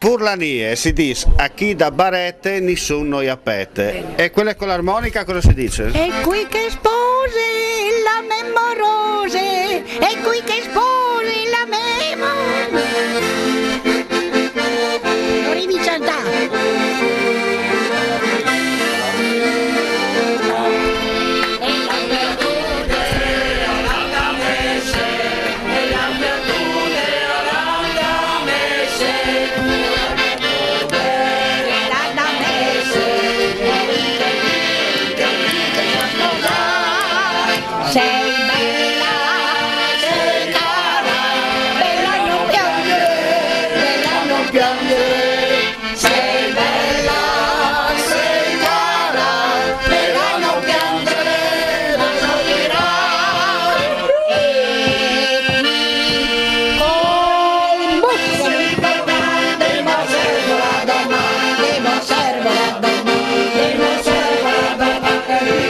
Furlanie si dice a chi da barette nessuno gli appette. E quelle con l'armonica cosa si dice? E qui che spose la memorose, e qui che spose la Non devi cantare. Sei bella, sei cara, bella non piangere, sei bella, sei cara, bella non piangere, non giocherà. E qui col mucchio devo servo la donna, devo servo la donna, devo servo la donna,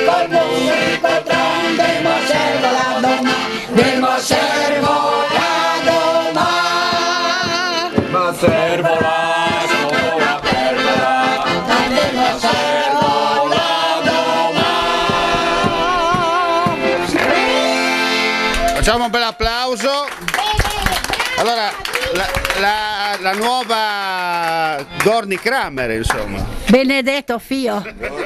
col mucchio devo servo la donna, devo servo la donna. Ma servo la sola pergola, Devo servo la donna. Facciamo un bel applauso. Allora, la nuova Gorni Kramer, insomma. Benedetto Fio,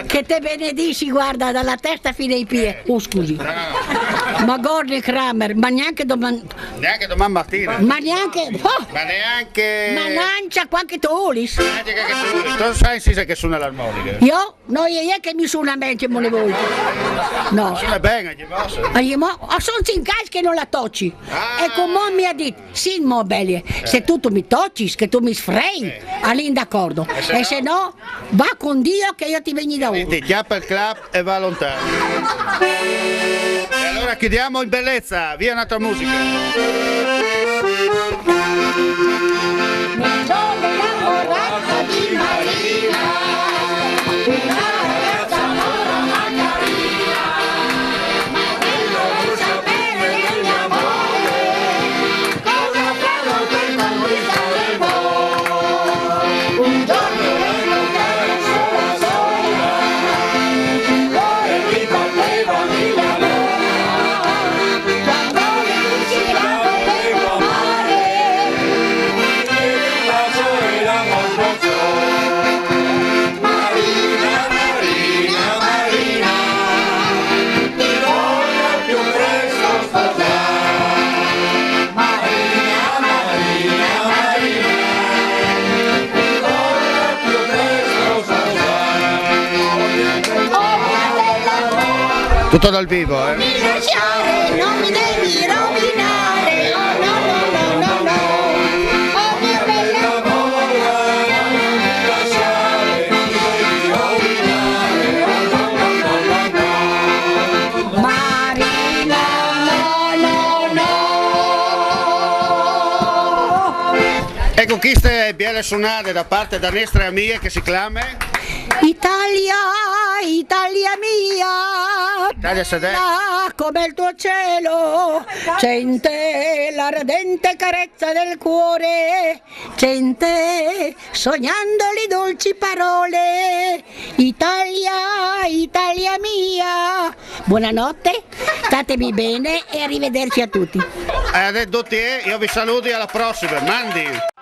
che te benedici, guarda, dalla testa fino ai piedi. Scusi. Ma Gordon Kramer, ma neanche domani. Neanche domani mattina. Ma neanche. Oh, Ma neanche. ma lancia qualche tolis. Neanche che tu sai sì, che suona l'armonica. Io? No, io è che mi suona mente, me ne voglio. No. Suona bene, gli posso. Sono in casa che non la tocci. Ah. E come mi ha detto, sì, mo belli, se tu mi tocci, che tu mi sfrei, all'in d'accordo. E se no, va con Dio che io ti venni da uno. Ti chiappa il clap e va lontano. E allora chiudiamo in bellezza, via un'altra musica. Mi sono innamorata di Marina, una ragazza mora ma carina, ma voglio sapere del mio amore, cosa farò per conquistare il cuore. Un giorno vengo sola sola, il cuore mi batteva mille all'ora, quando le luci la dovevo amare. Marina, Marina, Marina, ti voglio più presto sposare. Marina, Marina, Marina, ti voglio più presto sposare. Tutto dal vivo, Non mi lasciare, non mi devi rovinare, oh no no no no no, oh mio bello. Marina, no no no. Ecco queste biele suonate da parte da nostre amiche che si clame Italia, Italia mia, Italia sedè. bella come il tuo cielo, c'è in te la ardente carezza del cuore, c'è in te sognando le dolci parole. Italia, Italia mia, buonanotte, statemi bene e arrivederci a tutti. Adesso io vi saluto e alla prossima, mandi!